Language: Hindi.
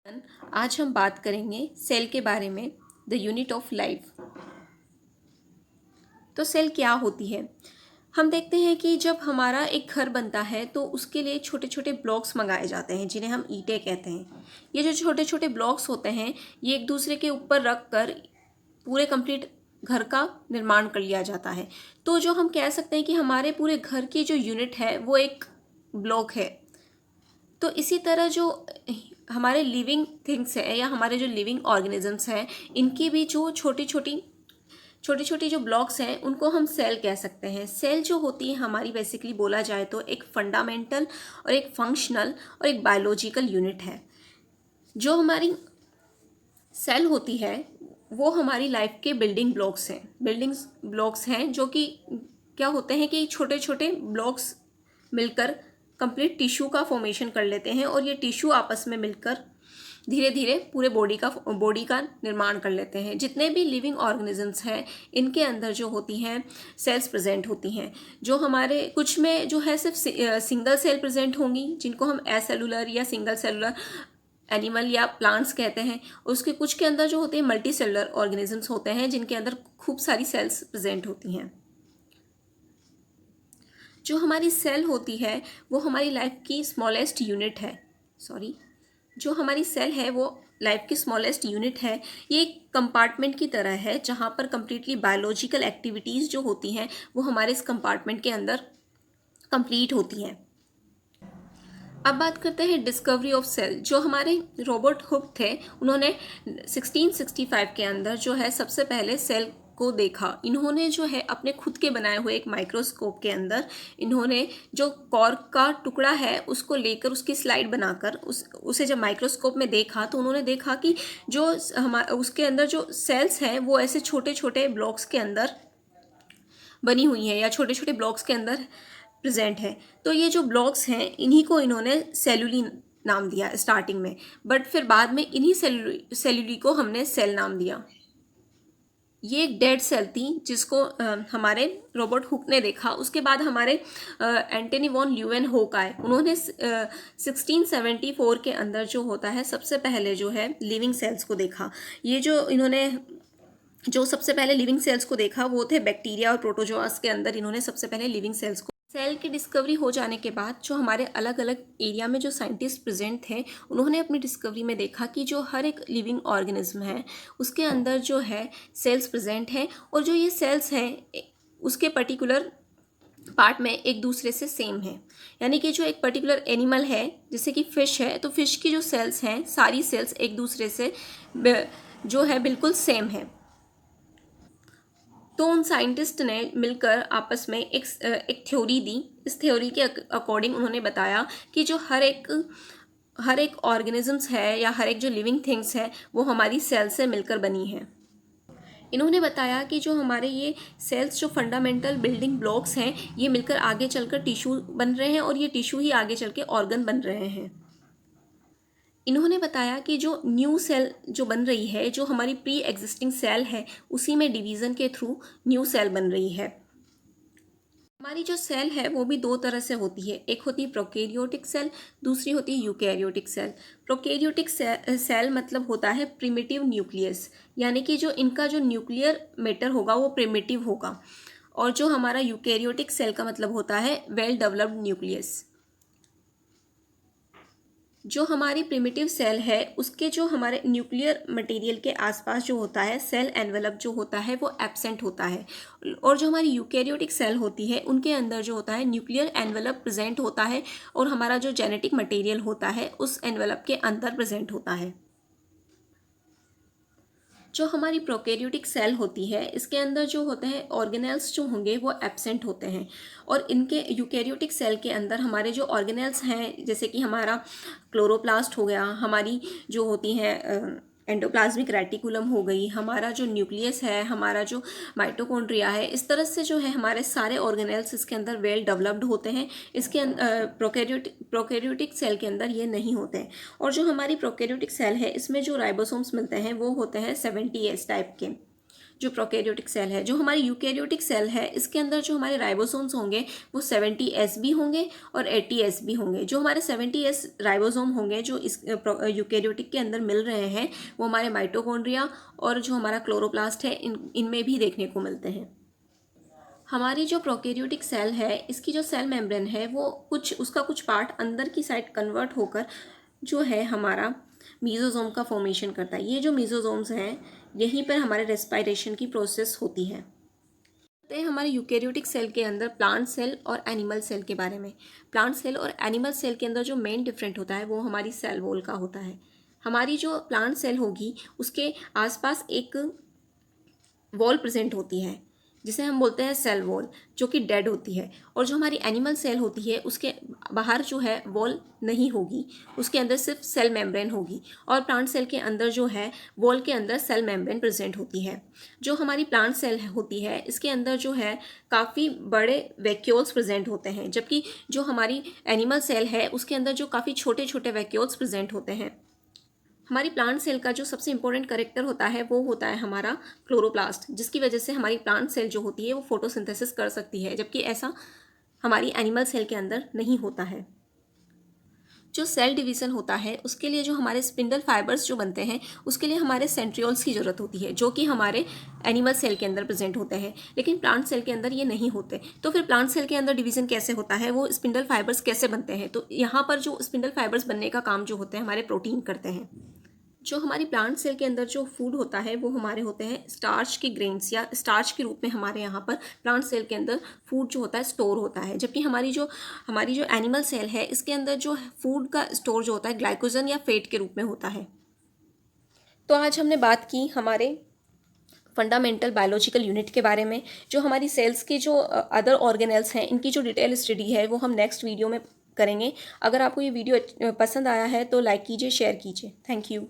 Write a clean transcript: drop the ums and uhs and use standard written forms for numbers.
आज हम बात करेंगे सेल के बारे में, द यूनिट ऑफ लाइफ। तो सेल क्या होती है? हम देखते हैं कि जब हमारा एक घर बनता है तो उसके लिए छोटे छोटे ब्लॉक्स मंगाए जाते हैं जिन्हें हम ईंटें कहते हैं। ये जो छोटे छोटे ब्लॉक्स होते हैं ये एक दूसरे के ऊपर रख कर पूरे कंप्लीट घर का निर्माण कर लिया जाता है। तो जो हम कह सकते हैं कि हमारे पूरे घर की जो यूनिट है वो एक ब्लॉक है। तो इसी तरह जो हमारे लिविंग थिंग्स हैं या हमारे जो लिविंग ऑर्गेनिजम्स हैं इनकी भी जो छोटी छोटी जो ब्लॉक्स हैं उनको हम सेल कह सकते हैं। सेल जो होती है हमारी बेसिकली बोला जाए तो एक फंडामेंटल और एक फंक्शनल और एक बायोलॉजिकल यूनिट है। जो हमारी सेल होती है वो हमारी लाइफ के बिल्डिंग ब्लॉक्स हैं जो कि क्या होते हैं कि छोटे छोटे ब्लॉक्स मिलकर कंप्लीट टिश्यू का फॉर्मेशन कर लेते हैं और ये टिश्यू आपस में मिलकर धीरे धीरे पूरे बॉडी का निर्माण कर लेते हैं। जितने भी लिविंग ऑर्गेनिजम्स हैं इनके अंदर जो होती हैं सेल्स प्रेजेंट होती हैं। जो हमारे कुछ में जो है सिर्फ सिंगल सेल प्रेजेंट होंगी जिनको हम एसेलुलर या सिंगल सेलुलर एनिमल या प्लांट्स कहते हैं। उसके कुछ के अंदर जो होते हैं मल्टी सेलुलर ऑर्गेनिजम्स होते हैं जिनके अंदर खूब सारी सेल्स प्रेजेंट होती हैं। जो हमारी सेल होती है वो हमारी लाइफ की स्मॉलेस्ट यूनिट है। जो हमारी सेल है वो लाइफ की स्मॉलेस्ट यूनिट है। ये एक कंपार्टमेंट की तरह है जहाँ पर कंप्लीटली बायोलॉजिकल एक्टिविटीज़ जो होती हैं वो हमारे इस कंपार्टमेंट के अंदर कंप्लीट होती हैं। अब बात करते हैं डिस्कवरी ऑफ सेल। जो हमारे रॉबर्ट हुक थे उन्होंने 1665 के अंदर जो है सबसे पहले सेल को देखा। इन्होंने जो है अपने खुद के बनाए हुए एक माइक्रोस्कोप के अंदर इन्होंने जो कॉर्क का टुकड़ा है उसको लेकर उसकी स्लाइड बनाकर उसे जब माइक्रोस्कोप में देखा तो उन्होंने देखा कि जो उसके अंदर जो सेल्स हैं वो ऐसे छोटे छोटे ब्लॉक्स के अंदर बनी हुई हैं या छोटे छोटे ब्लॉक्स के अंदर प्रेजेंट है। तो ये जो ब्लॉक्स हैं इन्हीं को इन्होंने सेलुली नाम दिया स्टार्टिंग में, बट फिर बाद में इन्हीं सेलुली को हमने सेल नाम दिया। ये एक डेड सेल थी जिसको हमारे रॉबर्ट हुक ने देखा। उसके बाद हमारे एंटनी वॉन ल्यूवेनहोक आए। उन्होंने 1674 के अंदर जो होता है सबसे पहले जो है लिविंग सेल्स को देखा। ये जो सबसे पहले लिविंग सेल्स को देखा वो थे बैक्टीरिया और प्रोटोजोआस के अंदर इन्होंने सबसे पहले लिविंग सेल्स को। सेल की डिस्कवरी हो जाने के बाद जो हमारे अलग अलग एरिया में जो साइंटिस्ट प्रेजेंट थे उन्होंने अपनी डिस्कवरी में देखा कि जो हर एक लिविंग ऑर्गेनिज्म है उसके अंदर जो है सेल्स प्रेजेंट हैं और जो ये सेल्स हैं उसके पर्टिकुलर पार्ट में एक दूसरे से सेम है। यानी कि जो एक पर्टिकुलर एनिमल है जैसे कि फिश है तो फिश की जो सेल्स हैं सारी सेल्स एक दूसरे से जो है बिल्कुल सेम है। तो उन साइंटिस्ट ने मिलकर आपस में एक थ्योरी दी। इस थ्योरी के अकॉर्डिंग उन्होंने बताया कि जो हर एक ऑर्गेनिजम्स है या हर एक जो लिविंग थिंग्स है वो हमारी सेल से मिलकर बनी है। इन्होंने बताया कि जो हमारे ये सेल्स जो फंडामेंटल बिल्डिंग ब्लॉक्स हैं ये मिलकर आगे चलकर टिश्यू बन रहे हैं और ये टिश्यू ही आगे चल के ऑर्गन बन रहे हैं। इन्होंने बताया कि जो न्यू सेल जो बन रही है जो हमारी प्री एग्जिस्टिंग सेल है उसी में डिवीज़न के थ्रू न्यू सेल बन रही है। हमारी जो सेल है वो भी दो तरह से होती है, एक होती है प्रोकैरियोटिक सेल, दूसरी होती है यूकैरियोटिक सेल। प्रोकैरियोटिक सेल मतलब होता है प्रिमिटिव न्यूक्लियस, यानी कि जो इनका जो न्यूक्लियर मैटर होगा वो प्रिमिटिव होगा। और जो हमारा यूकैरियोटिक सेल का मतलब होता है वेल डेवलप्ड न्यूक्लियस। जो हमारी प्रिमिटिव सेल है उसके जो हमारे न्यूक्लियर मटेरियल के आसपास जो होता है सेल एनवेलप जो होता है वो एब्सेंट होता है। और जो हमारी यूकैरियोटिक सेल होती है उनके अंदर जो होता है न्यूक्लियर एनवेलप प्रेजेंट होता है और हमारा जो जेनेटिक मटेरियल होता है उस एनवेलप के अंदर प्रेजेंट होता है। जो हमारी प्रोकैरियोटिक सेल होती है इसके अंदर जो होते हैं ऑर्गेनेल्स जो होंगे वो एब्सेंट होते हैं। और इनके यूकैरियोटिक सेल के अंदर हमारे जो ऑर्गेनेल्स हैं जैसे कि हमारा क्लोरोप्लास्ट हो गया, हमारी जो होती हैं एंडोप्लाज्मिक रेटिकुलम हो गई, हमारा जो न्यूक्लियस है, हमारा जो माइटोकॉन्ड्रिया है, इस तरह से जो है हमारे सारे ऑर्गेनेल्स इसके अंदर वेल डेवलप्ड होते हैं। इसके प्रोकैरियोटिक सेल के अंदर ये नहीं होते हैं। और जो हमारी प्रोकैरियोटिक सेल है इसमें जो राइबोसोम्स मिलते हैं वो होते हैं 70S टाइप के। जो प्रोकैरियोटिक सेल है। जो हमारी यूकैरियोटिक सेल है इसके अंदर जो हमारे राइबोसोम्स होंगे वो 70S भी होंगे और 80S भी होंगे। जो हमारे 70S राइबोसोम होंगे जो इस यूकैरियोटिक के अंदर मिल रहे हैं वो हमारे माइटोकॉन्ड्रिया और जो हमारा क्लोरोप्लास्ट है इनमें भी देखने को मिलते हैं। हमारी जो प्रोकैरियोटिक सेल है इसकी जो सेल मेम्ब्रेन है वो उसका कुछ पार्ट अंदर की साइड कन्वर्ट होकर जो है हमारा मीजोजोम का फॉर्मेशन करता है। ये जो मीजोजोम्स हैं यहीं पर हमारे रेस्पिरेशन की प्रोसेस होती है। तो हमारे यूकैरियोटिक सेल के अंदर प्लांट सेल और एनिमल सेल के बारे में। प्लांट सेल और एनिमल सेल के अंदर जो मेन डिफरेंट होता है वो हमारी सेल वॉल का होता है। हमारी जो प्लांट सेल होगी उसके आसपास एक वॉल प्रेजेंट होती है जिसे हम बोलते हैं सेल वॉल, जो कि डेड होती है। और जो हमारी एनिमल सेल होती है उसके बाहर जो है वॉल नहीं होगी, उसके अंदर सिर्फ सेल मेम्ब्रेन होगी। और प्लांट सेल के अंदर जो है वॉल के अंदर सेल मेम्ब्रेन प्रेजेंट होती है। जो हमारी प्लांट सेल होती है इसके अंदर जो है काफ़ी बड़े वैक्यूल्स प्रेजेंट होते हैं, जबकि जो हमारी एनिमल सेल है उसके अंदर जो काफ़ी छोटे छोटे वैक्यूल्स प्रेजेंट होते हैं। हमारी प्लांट सेल का जो सबसे इंपॉर्टेंट कैरेक्टर होता है वो होता है हमारा क्लोरोप्लास्ट, जिसकी वजह से हमारी प्लांट सेल जो होती है वो फोटोसिंथेसिस कर सकती है, जबकि ऐसा हमारी एनिमल सेल के अंदर नहीं होता है। जो सेल डिवीज़न होता है उसके लिए जो हमारे स्पिंडल फाइबर्स जो बनते हैं उसके लिए हमारे सेंट्रियोल्स की ज़रूरत होती है, जो कि हमारे एनिमल सेल के अंदर प्रेजेंट होते हैं, लेकिन प्लांट सेल के अंदर ये नहीं होते। तो फिर प्लांट सेल के अंदर डिवीज़न कैसे होता है, वो स्पिंडल फाइबर्स कैसे बनते हैं? तो यहाँ पर जो स्पिंडल फाइबर्स बनने का काम जो होते हैं हमारे प्रोटीन करते हैं। जो हमारी प्लांट सेल के अंदर जो फूड होता है वो हमारे होते हैं स्टार्च के ग्रेन्स, या स्टार्च के रूप में हमारे यहाँ पर प्लांट सेल के अंदर फूड जो होता है स्टोर होता है। जबकि हमारी जो एनिमल सेल है इसके अंदर जो फूड का स्टोर जो होता है ग्लाइकोजन या फैट के रूप में होता है। तो आज हमने बात की हमारे फंडामेंटल बायोलॉजिकल यूनिट के बारे में। जो हमारी सेल्स के जो अदर ऑर्गेनेल्स हैं इनकी जो डिटेल स्टडी है वो हम नेक्स्ट वीडियो में करेंगे। अगर आपको ये वीडियो पसंद आया है तो लाइक कीजिए, शेयर कीजिए। Thank you.